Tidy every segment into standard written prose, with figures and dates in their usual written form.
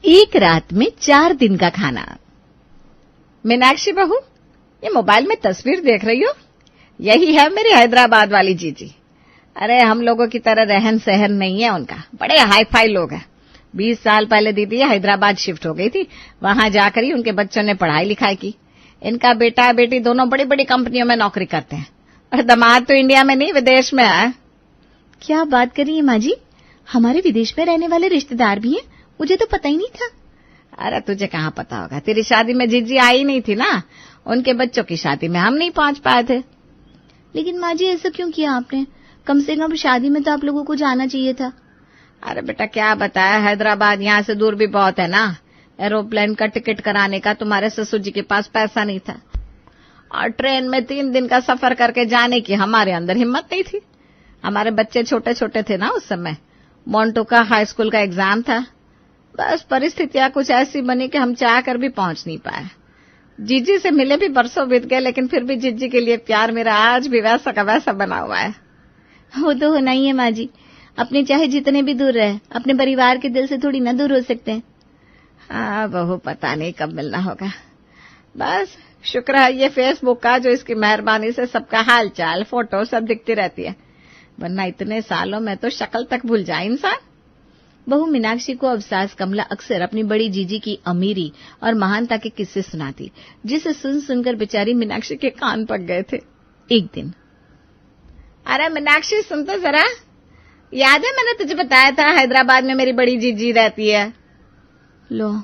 एक रात में 4 दिन का खाना। मीनाक्षी बहू, ये मोबाइल में तस्वीर देख रही हो? यही है मेरी हैदराबाद वाली जीजी। अरे हम लोगों की तरह रहन सहन नहीं है उनका, बड़े हाई फाई लोग हैं। 20 साल पहले दीदी हैदराबाद शिफ्ट हो गई थी, वहां जाकर ही उनके बच्चों ने पढ़ाई लिखाई की। इनका बेटा बेटी दोनों बड़ी बड़ी कंपनियों में नौकरी करते हैं और दामाद तो इंडिया में नहीं विदेश में है। क्या बात कर रही है माँ जी, हमारे विदेश में रहने वाले रिश्तेदार भी हैं, मुझे तो पता ही नहीं था। अरे तुझे कहाँ पता होगा, तेरी शादी में जीजी आई नहीं थी ना, उनके बच्चों की शादी में हम नहीं पहुंच पाए थे। लेकिन माँ जी ऐसा क्यों किया आपने? कम से कम शादी में तो आप लोगों को जाना चाहिए था। अरे बेटा क्या बताया, हैदराबाद यहाँ से दूर भी बहुत है ना, एरोप्लेन का टिकट कराने का तुम्हारे ससुर जी के पास पैसा नहीं था और ट्रेन में 3 दिन का सफर करके जाने की हमारे अंदर हिम्मत नहीं थी। हमारे बच्चे छोटे छोटे थे ना उस समय, मोन्टो का हाई स्कूल का एग्जाम था। बस परिस्थितियां कुछ ऐसी बनी कि हम चाह कर भी पहुंच नहीं पाए। जीजी से मिले भी बरसों बीत गए, लेकिन फिर भी जीजी के लिए प्यार मेरा आज भी वैसा का वैसा बना हुआ है। वो तो होना ही है माँ जी, अपने चाहे जितने भी दूर रहे, अपने परिवार के दिल से थोड़ी ना दूर हो सकते हैं। हाँ बहू, पता नहीं कब मिलना होगा। बस शुक्र है ये फेसबुक का, जो इसकी मेहरबानी से सबका हाल चाल फोटो सब दिखती रहती है, वरना इतने सालों में तो शक्ल तक भूल जाए इंसान। बहू मीनाक्षी को अब सास कमला अक्सर अपनी बड़ी जीजी की अमीरी और महानता के किस्से सुनाती, जिसे सुन सुनकर बेचारी मीनाक्षी के कान पक गए थे। एक दिन, अरे मीनाक्षी सुन तो जरा, याद है मैंने तुझे बताया था हैदराबाद में मेरी बड़ी जीजी रहती है। लो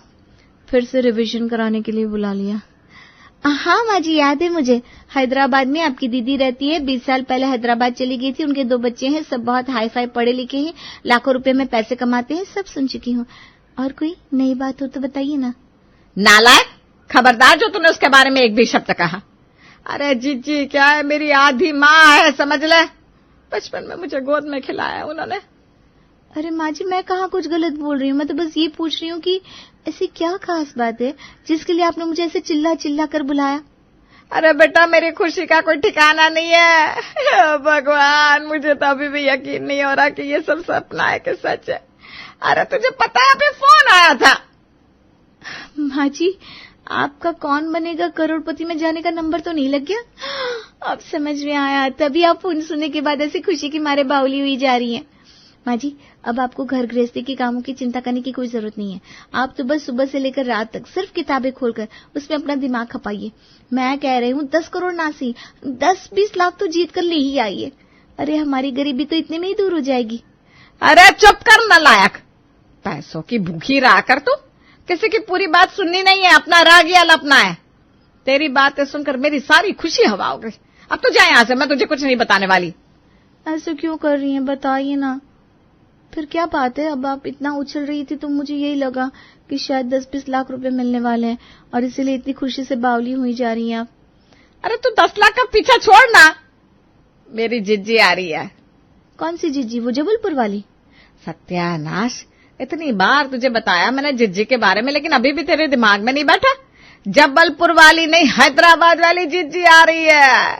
फिर से रिवीजन कराने के लिए बुला लिया। हाँ माँ जी याद है मुझे, हैदराबाद में आपकी दीदी रहती है, 20 साल पहले हैदराबाद चली गई थी, उनके 2 बच्चे हैं, सब बहुत हाई फाई पढ़े लिखे हैं, लाखों रुपए में पैसे कमाते हैं, सब सुन चुकी हूँ। और कोई नई बात हो तो बताइए ना। नालायक, खबरदार जो तूने उसके बारे में एक भी शब्द कहा। अरे जीजी क्या है, मेरी आधी माँ है समझ ले, बचपन में मुझे गोद में खिलाया उन्होंने। अरे माँ जी मैं कहाँ कुछ गलत बोल रही हूँ, मैं तो बस ये पूछ रही हूँ कि ऐसी क्या खास बात है जिसके लिए आपने मुझे ऐसे चिल्ला चिल्ला कर बुलाया। अरे बेटा मेरी खुशी का कोई ठिकाना नहीं है। भगवान, मुझे तो अभी भी यकीन नहीं हो रहा कि ये सब सपना है कि सच है। अरे तुझे पता है अभी फोन आया था। माँ जी आपका कौन बनेगा करोड़पति में जाने का नंबर तो नहीं लग गया? अब समझ में आया, तभी आप फोन सुनने के बाद ऐसी खुशी की मारे बावली हुई जा रही हैं। माँ जी अब आपको घर गृहस्थी के कामों की चिंता करने की कोई जरूरत नहीं है। आप तो बस सुबह से लेकर रात तक सिर्फ किताबें खोलकर उसमें अपना दिमाग खपाइए। मैं कह रही हूँ 10 करोड़ नासी 10-20 लाख तो जीत कर ले ही आइए। अरे हमारी गरीबी तो इतने में ही दूर हो जाएगी। अरे चुप कर नालायक, पैसों की भूखी रहा कर तू, किसी की पूरी बात सुननी नहीं है, अपना राग या लपना है। तेरी बातें सुनकर मेरी सारी खुशी हवा हो गई। अब तू जा यहाँ से, मैं तुझे कुछ नहीं बताने वाली। ऐसे क्यों कर रही हैं, बताइए ना। फिर क्या बात है, अब आप इतना उछल रही थी तो मुझे यही लगा कि शायद 10-20 लाख रुपए मिलने वाले हैं और इसीलिए इतनी खुशी से बावली हुई जा रही हैं आप। अरे तू 10 लाख का पीछा छोड़ ना, मेरी जिज्जी आ रही है। कौन सी जिज्जी, वो जबलपुर वाली? सत्यानाश, इतनी बार तुझे बताया मैंने जिज्जी के बारे में, लेकिन अभी भी तेरे दिमाग में नहीं बैठा। जबलपुर वाली नहीं, हैदराबाद वाली जिज्जी आ रही है।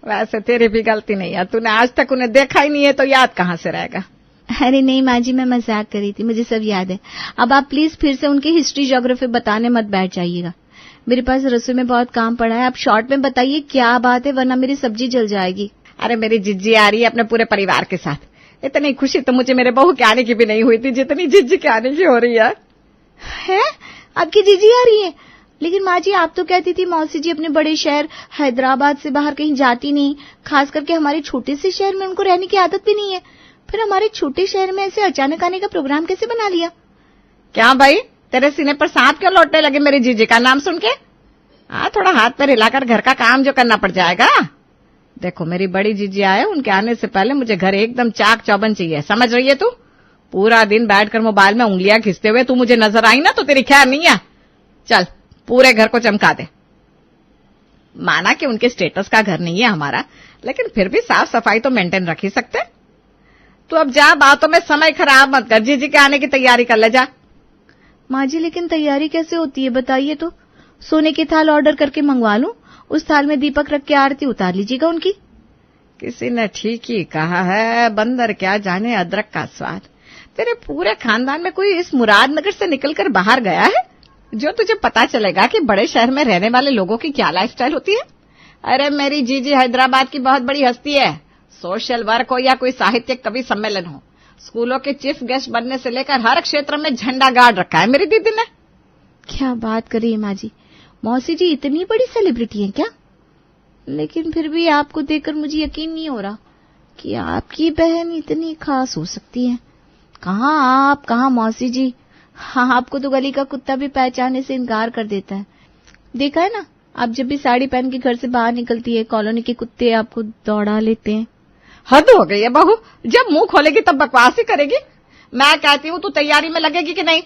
वैसे तेरी भी गलती नहीं है, तूने आज तक उन्हें देखा ही नहीं है तो याद कहाँ से रहेगा। अरे नहीं माँ जी मैं मजाक कर रही थी, मुझे सब याद है। अब आप प्लीज फिर से उनकी हिस्ट्री ज्योग्राफी बताने मत बैठ जाइएगा, मेरे पास रसोई में बहुत काम पड़ा है। आप शॉर्ट में बताइए क्या बात है, वरना मेरी सब्जी जल जाएगी। अरे मेरी जिज्जी आ रही है अपने पूरे परिवार के साथ। इतनी खुशी तो मुझे मेरे बहू के आने की भी नहीं हुई थी जितनी जिज्जी के आने की हो रही है। आपकी जीजी आ रही है? लेकिन माँ जी आप तो कहती थी मौसी जी अपने बड़े शहर हैदराबाद से बाहर कहीं जाती नहीं, खास करके हमारे छोटे से शहर में उनको रहने की आदत भी नहीं है। फिर हमारे छोटे शहर में ऐसे अचानक आने का प्रोग्राम कैसे बना लिया? क्या भाई, तेरे सीने पर सांप क्यों लौटने लगे मेरी जीजी का नाम सुन के? थोड़ा हाथ पैर हिलाकर घर का काम जो करना पड़ जाएगा। देखो मेरी बड़ी जीजी आए, उनके आने से पहले मुझे घर एकदम चाक चौबंद चाहिए, समझ रही है तू? पूरा दिन बैठकर मोबाइल में उंगलियां खींचते हुए तू मुझे नजर आई ना तो तेरी खैर नहीं है। चल पूरे घर को चमका दे। माना कि उनके स्टेटस का घर नहीं है हमारा, लेकिन फिर भी साफ सफाई तो मेंटेन रख ही सकते। तू अब जा, बातों में समय खराब मत कर, जीजी के आने की तैयारी कर ले जा। माँ जी लेकिन तैयारी कैसे होती है बताइए तो? सोने के थाल ऑर्डर करके मंगवा लूं, उस थाल में दीपक रख के आरती उतार लीजिएगा उनकी। किसी ने ठीक ही कहा है, बंदर क्या जाने अदरक का स्वाद। तेरे पूरे खानदान में कोई इस मुरादनगर से निकलकर बाहर गया है जो तुझे पता चलेगा कि बड़े शहर में रहने वाले लोगों की क्या लाइफस्टाइल होती है? अरे मेरी जीजी हैदराबाद की बहुत बड़ी हस्ती है। सोशल वर्क हो या कोई साहित्यिक कवि सम्मेलन हो, स्कूलों के चीफ गेस्ट बनने से लेकर हर क्षेत्र में झंडा गाड़ रखा है मेरी दीदी ने। क्या बात कर रही है माँ जी, मौसी जी इतनी बड़ी सेलिब्रिटी हैं क्या? लेकिन फिर भी आपको देखकर मुझे यकीन नहीं हो रहा कि आपकी बहन इतनी खास हो सकती है। कहाँ आप, कहाँ मौसी जी। हाँ, आपको तो गली का कुत्ता भी पहचानने से इनकार कर देता है। देखा है ना, आप जब भी साड़ी पहन के घर से बाहर निकलती है, कॉलोनी के कुत्ते आपको दौड़ा लेते हैं। हद हो गई है बहू, जब मुंह खोलेगी तब बकवास ही करेगी। मैं कहती हूँ तू तैयारी में लगेगी कि नहीं?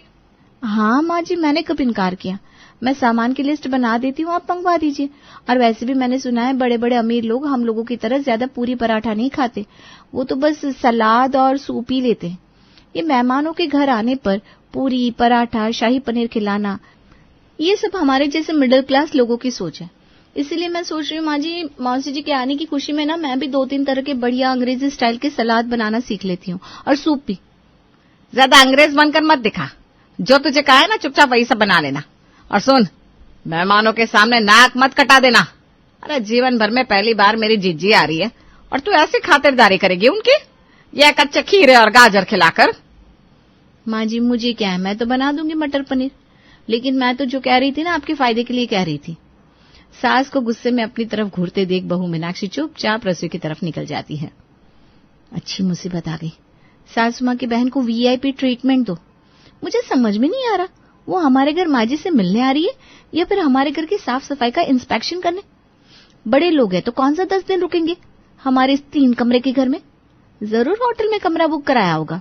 हाँ माँ जी, मैंने कब इनकार किया। मैं सामान की लिस्ट बना देती हूँ, आप मंगवा दीजिए। और वैसे भी मैंने सुना है बड़े बड़े अमीर लोग हम लोगों की तरह ज्यादा पूरी पराठा नहीं खाते, वो तो बस सलाद और सूप ही लेते हैं। ये मेहमानों के घर आने पर पूरी पराठा, शाही पनीर खिलाना, ये सब हमारे जैसे मिडिल क्लास लोगों की सोच है। इसीलिए मैं सोच रही हूँ माँ जी, मौसी जी के आने की खुशी में ना मैं भी 2-3 तरह के बढ़िया अंग्रेजी स्टाइल के सलाद बनाना सीख लेती हूँ, और सूप भी। ज्यादा अंग्रेज बनकर मत दिखा, जो तुझे कहा है ना चुपचाप वही सब बना लेना। और सुन, मेहमानों के सामने नाक मत कटा देना। अरे जीवन भर में पहली बार मेरी जीजी आ रही है और तू ऐसी खातिरदारी करेगी उनकी, यह कच्चे खीरे और गाजर खिलाकर। माँ जी मुझे क्या है, मैं तो बना दूंगी मटर पनीर। लेकिन मैं तो जो कह रही थी ना, आपके फायदे के लिए कह रही थी। सास को गुस्से में अपनी तरफ घूरते देख बहू मीनाक्षी चुपचाप रसोई की तरफ निकल जाती है। अच्छी मुसीबत आ गई, सासू माँ की बहन को वीआईपी ट्रीटमेंट दो। मुझे समझ में नहीं आ रहा, वो हमारे घर माँ जी से मिलने आ रही है या फिर हमारे घर की साफ सफाई का इंस्पेक्शन करने। बड़े लोग हैं तो कौन सा 10 दिन रुकेंगे हमारे इस 3 कमरे के घर में? जरूर होटल में कमरा बुक कराया होगा।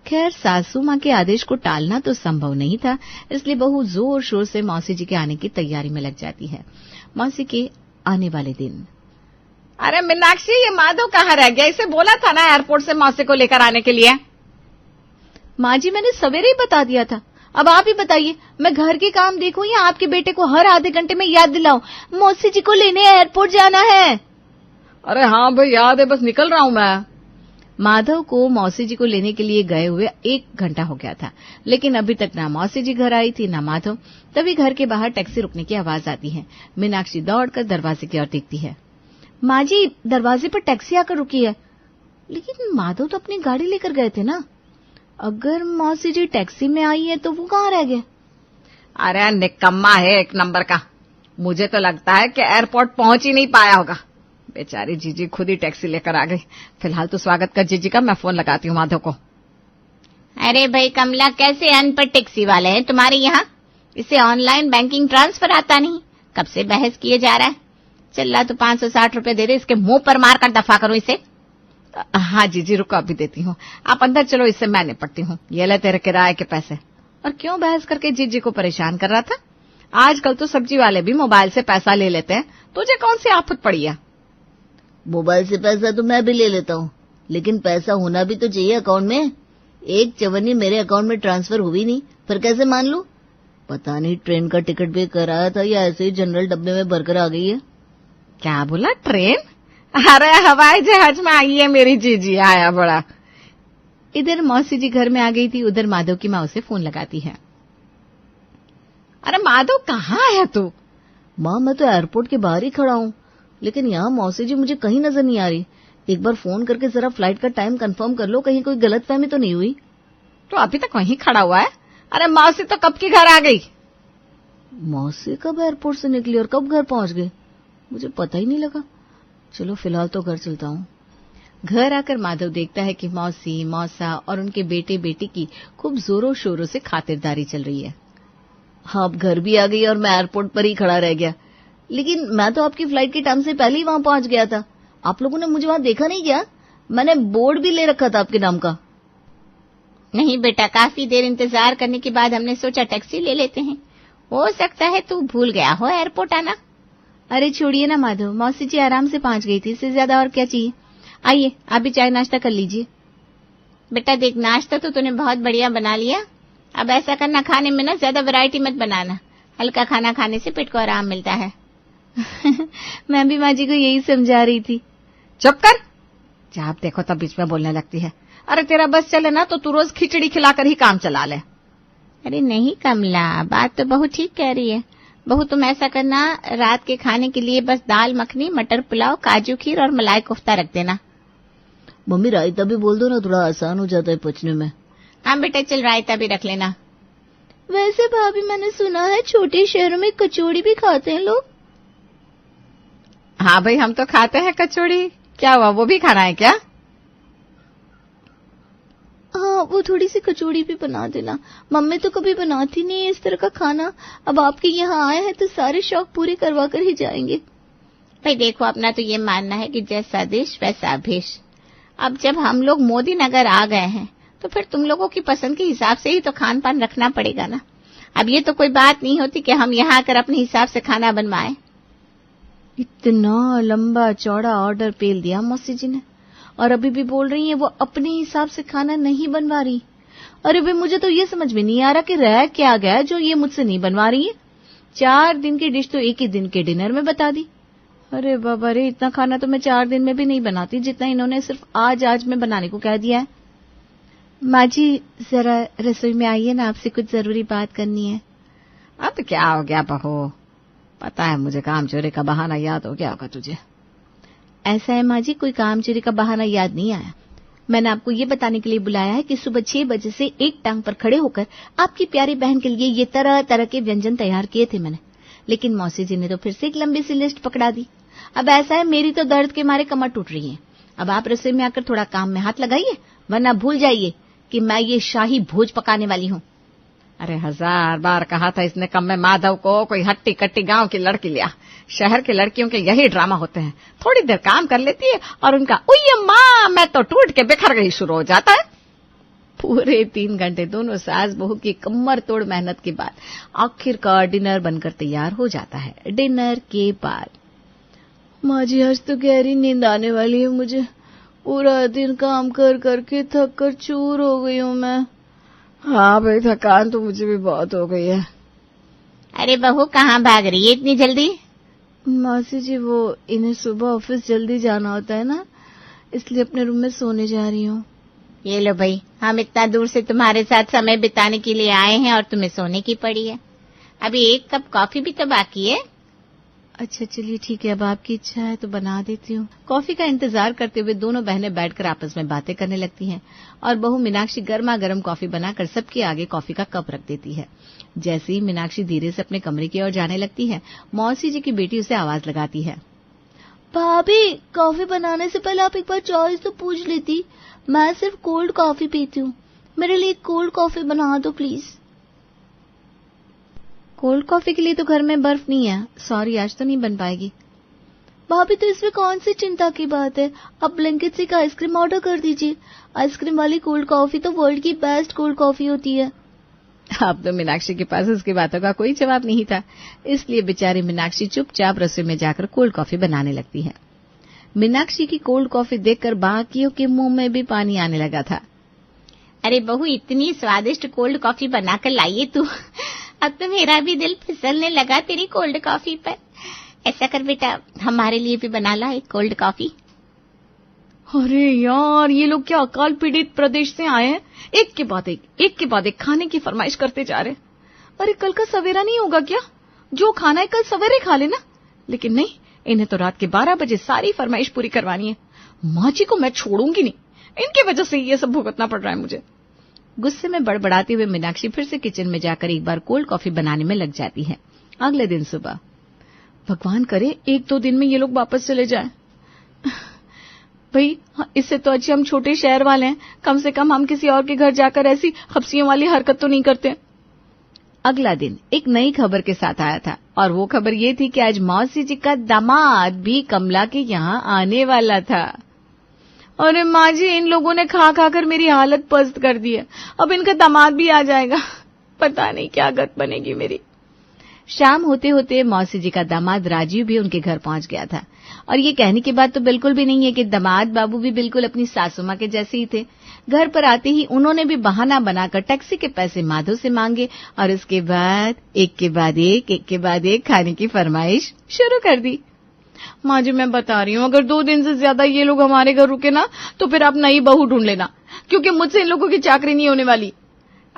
खैर, सासू माँ के आदेश को टालना तो संभव नहीं था, इसलिए बहू जोर शोर से मौसी जी के आने की तैयारी में लग जाती है। मौसी के आने वाले दिन। अरे मीनाक्षी, ये माधव कहाँ रह गया? इसे बोला था ना एयरपोर्ट से मौसी को लेकर आने के लिए। माँ जी मैंने सवेरे ही बता दिया था, अब आप ही बताइए, मैं घर के काम देखूं या आपके बेटे को हर आधे घंटे में याद दिलाऊं मौसी जी को लेने एयरपोर्ट जाना है? अरे हाँ भाई, याद है, बस निकल रहा हूं मैं। माधव को मौसी जी को लेने के लिए गए हुए 1 घंटा हो गया था, लेकिन अभी तक ना मौसी जी घर आई थी ना माधव। तभी घर के बाहर टैक्सी रुकने की आवाज आती है। मीनाक्षी दौड़कर दरवाजे की ओर देखती है। माँ जी, दरवाजे पर टैक्सी आकर रुकी है, लेकिन माधव तो अपनी गाड़ी लेकर गए थे ना। अगर मौसी जी टैक्सी में आई है तो वो कहाँ रह गए? अरे निकम्मा है एक नंबर का, मुझे तो लगता है कि एयरपोर्ट पहुंच ही नहीं पाया होगा। बेचारी जीजी खुद ही टैक्सी लेकर आ गई। फिलहाल तो स्वागत कर जीजी का, मैं फोन लगाती हूँ माधव को। अरे भाई कमला, कैसे अनपढ़ टैक्सी वाले हैं तुम्हारे यहाँ? इसे ऑनलाइन बैंकिंग ट्रांसफर आता नहीं, कब से बहस किए जा रहा है। चल तो 560 रुपए दे दे, इसके मुंह पर मार कर दफा करो इसे। हाँ जीजी रुको, अभी देती हूँ, आप अंदर चलो, इससे मैं निपटती हूँ। ये ले तेरे किराए के पैसे। और क्यों बहस करके जीजी को परेशान कर रहा था? आजकल तो सब्जी वाले भी मोबाइल से पैसा ले लेते हैं, तुझे कौन सी आफत पड़ी है? मोबाइल से पैसा तो मैं भी ले लेता हूँ, लेकिन पैसा होना भी तो चाहिए अकाउंट में। 1 चवन्नी मेरे अकाउंट में ट्रांसफर हुई नहीं, फिर कैसे मान लूं? पता नहीं ट्रेन का टिकट भी कराया था या ऐसे ही जनरल डब्बे में भरकर आ गई है। क्या बोला, ट्रेन? अरे हवाई जहाज में आई है मेरी जीजी, आया बड़ा। इधर मौसी जी घर में आ गई थी, उधर माधव की माँ उसे फोन लगाती है। अरे माधव, कहाँ है तू? माँ, मैं तो एयरपोर्ट के बाहर ही खड़ा हूँ, लेकिन यहाँ मौसी जी मुझे कहीं नजर नहीं आ रही। एक बार फोन करके जरा फ्लाइट का टाइम कंफर्म कर लो, कहीं कोई गलतफहमी तो नहीं हुई। तो अभी तक वहीं खड़ा हुआ है? अरे मौसी तो कब की घर आ गई। मौसी कब एयरपोर्ट से निकली और कब घर पहुंच गई, मुझे पता ही नहीं लगा। चलो फिलहाल तो घर चलता हूँ। घर आकर माधव देखता है कि मौसी, मौसा और उनके बेटे बेटी की खूब जोरों शोरों से खातिरदारी चल रही है। हाँ, अब घर भी आ गई और मैं एयरपोर्ट पर ही खड़ा रह गया। लेकिन मैं तो आपकी फ्लाइट के टाइम से पहले ही वहां पहुंच गया था। आप लोगों ने मुझे वहां देखा नहीं क्या? मैंने बोर्ड भी ले रखा था आपके नाम का। नहीं बेटा, काफी देर इंतजार करने के बाद हमने सोचा टैक्सी ले लेते हैं। हो सकता है तू भूल गया हो एयरपोर्ट आना। अरे छोड़िए ना माधव, मौसी जी आराम से पहुंच गई थी, इससे ज्यादा और क्या चाहिए। आइए आप भी चाय नाश्ता कर लीजिए। बेटा देख, नाश्ता तो तूने बहुत बढ़िया बना लिया, अब ऐसा करना, खाने में ना ज्यादा वैरायटी मत बनाना, हल्का खाना खाने से पेट को आराम मिलता है। मैं भी माँ जी को यही समझा रही थी। चुप कर, जब देखो तब बीच में बोलने लगती है। अरे तेरा बस चले ना तो तू रोज खिचड़ी खिलाकर ही काम चला ले। अरे नहीं कमला, बात तो बहू ठीक कह रही है। बहू तुम ऐसा करना, रात के खाने के लिए बस दाल मखनी, मटर पुलाव, काजू खीर और मलाई कोफ्ता रख देना। मम्मी रायता भी बोल दो ना, थोड़ा आसान हो जाता है पचने में। हाँ बेटा चल, रायता भी रख लेना। वैसे भाभी मैंने सुना है छोटे शहरों में कचौड़ी भी खाते हैं लोग। हाँ भाई, हम तो खाते हैं कचौड़ी। क्या हुआ, वो भी खाना है क्या? हाँ, वो थोड़ी सी कचौड़ी भी बना देना। मम्मी तो कभी बनाती नहीं है इस तरह का खाना। अब आपके यहाँ आए हैं तो सारे शौक पूरे करवा कर ही जाएंगे। भाई देखो, अपना तो ये मानना है कि जैसा देश वैसा भेष। अब जब हम लोग मोदी नगर आ गए हैं तो फिर तुम लोगों की पसंद के हिसाब से ही तो खान पान रखना पड़ेगा ना। अब ये तो कोई बात नहीं होती कि हम यहाँ आकर अपने हिसाब से खाना बनवाएं। इतना लंबा चौड़ा ऑर्डर पेल दिया मौसी जी ने, और अभी भी बोल रही है वो अपने हिसाब से खाना नहीं बनवा रही। अरे भाई, मुझे तो ये समझ में नहीं आ रहा कि रह क्या गया जो ये मुझसे नहीं बनवा रही है। 4 दिन की डिश तो एक ही दिन के डिनर में बता दी। अरे बाबा रे, इतना खाना तो मैं 4 दिन में भी नहीं बनाती जितना इन्होंने सिर्फ आज में बनाने को कह दिया है। माँ जी, जरा रसोई में आइए ना, आपसे कुछ जरूरी बात करनी है। अब क्या हो गया बहू, पता है मुझे काम चोरी का बहाना याद हो गया होगा तुझे। ऐसा है माँ जी, कोई काम चोरी का बहाना याद नहीं आया। मैंने आपको ये बताने के लिए बुलाया है कि सुबह 6 बजे से एक टांग पर खड़े होकर आपकी प्यारी बहन के लिए ये तरह तरह के व्यंजन तैयार किए थे मैंने, लेकिन मौसी जी ने तो फिर से एक लंबी सी लिस्ट पकड़ा दी। अब ऐसा है, मेरी तो दर्द के मारे कमर टूट रही है। अब आप रसोई में आकर थोड़ा काम में हाथ लगाइए, वरना भूल जाइए कि मैं ये शाही भोज पकाने वाली हूँ। अरे 1000 बार कहा था इसने कम में माधव को कोई हट्टी कट्टी गांव की लड़की लिया। शहर की लड़कियों के यही ड्रामा होते हैं, थोड़ी देर काम कर लेती है और उनका उय माँ मैं तो टूट के बिखर गई शुरू हो जाता है। पूरे 3 घंटे दोनों सास बहू की कमर तोड़ मेहनत के बाद आखिरकार डिनर बनकर तैयार हो जाता है। डिनर के बाद माँ जी, आज तो गहरी नींद आने वाली है मुझे। पूरा दिन काम कर करके थक कर चूर हो गई हूँ मैं। हाँ भाई, थकान तो मुझे भी बहुत हो गई है। अरे बहू, कहाँ भाग रही है इतनी जल्दी? मासी जी, वो इन्हें सुबह ऑफिस जल्दी जाना होता है ना, इसलिए अपने रूम में सोने जा रही हूँ। ये लो भाई, हम इतना दूर से तुम्हारे साथ समय बिताने के लिए आए हैं और तुम्हें सोने की पड़ी है। अभी 1 कप कॉफी भी तो बाकी है। अच्छा चलिए ठीक है, अब आपकी इच्छा है तो बना देती हूँ। कॉफी का इंतजार करते हुए दोनों बहनें बैठकर आपस में बातें करने लगती हैं और बहू मीनाक्षी गर्मा गर्म कॉफी बनाकर सबके आगे कॉफी का कप रख देती है। जैसे ही मीनाक्षी धीरे से अपने कमरे की ओर जाने लगती है, मौसी जी की बेटी उसे आवाज लगाती है। भाभी, कॉफी बनाने से पहले आप एक बार चॉइस तो पूछ लेती। मैं सिर्फ कोल्ड कॉफी पीती हूँ, मेरे लिए कोल्ड कॉफी बना दो प्लीज। कोल्ड कॉफी के लिए तो घर में बर्फ नहीं है, सॉरी आज तो नहीं बन पाएगी। भाभी, तो इसमें कौन सी चिंता की बात है, आप ब्लिंकिट से एक आइसक्रीम ऑर्डर कर दीजिए। आइसक्रीम वाली कोल्ड कॉफी तो वर्ल्ड की बेस्ट कोल्ड कॉफी होती है। अब तो मीनाक्षी के पास उसकी बातों का कोई जवाब नहीं था, इसलिए बेचारी मीनाक्षी चुपचाप रसोई में जाकर कोल्ड कॉफी बनाने लगती है। मीनाक्षी की कोल्ड कॉफी देखकर बाकियों के मुंह में भी पानी आने लगा था। अरे बहू, इतनी स्वादिष्ट कोल्ड कॉफी बनाकर लाइए तू। अब तो मेरा भी दिल फिसलने लगा तेरी कोल्ड कॉफी पर। ऐसा कर बेटा, हमारे लिए भी बना ला एक कोल्ड कॉफी। अरे यार, ये लोग क्या अकाल पीड़ित प्रदेश से आए हैं, एक के बाद एक खाने की फरमाइश करते जा रहे। अरे कल का सवेरा नहीं होगा क्या? जो खाना है कल सवेरे खा लेना। लेकिन नहीं, इन्हें तो रात के 12 बजे सारी फरमाइश पूरी करवानी है। माँ जी को मैं छोड़ूंगी नहीं, इनकी वजह से ये सब भुगतना पड़ रहा है मुझे। गुस्से में बड़बड़ाते हुए मीनाक्षी फिर से किचन में जाकर एक बार कोल्ड कॉफी बनाने में लग जाती है। अगले दिन सुबह, भगवान करे 1-2 दिन में ये लोग वापस चले जाएं। भाई, इससे तो अच्छे हम छोटे शहर वाले हैं, कम से कम हम किसी और के घर जाकर ऐसी हफ्सियों वाली हरकत तो नहीं करते। अगला दिन एक नई खबर के साथ आया था और वो खबर ये थी कि आज मौसी जी का दामाद भी कमला के यहाँ आने वाला था। अरे माँ जी, इन लोगों ने खा खा कर मेरी हालत पस्त कर दी है, अब इनका दामाद भी आ जाएगा, पता नहीं क्या गत बनेगी मेरी। शाम होते होते मौसी जी का दामाद राजीव भी उनके घर पहुंच गया था और ये कहने की बात तो बिल्कुल भी नहीं है कि दामाद बाबू भी बिल्कुल अपनी सासू माँ के जैसे ही थे। घर पर आते ही उन्होंने भी बहाना बनाकर टैक्सी के पैसे माधव से मांगे और उसके बाद एक के बाद एक खाने की फरमाइश शुरू कर दी। माँ जी मैं बता रही हूँ, अगर 2 दिन से ज्यादा ये लोग हमारे घर रुके ना तो फिर आप नई बहू ढूंढ लेना, क्योंकि मुझसे इन लोगों की चाकरी नहीं होने वाली।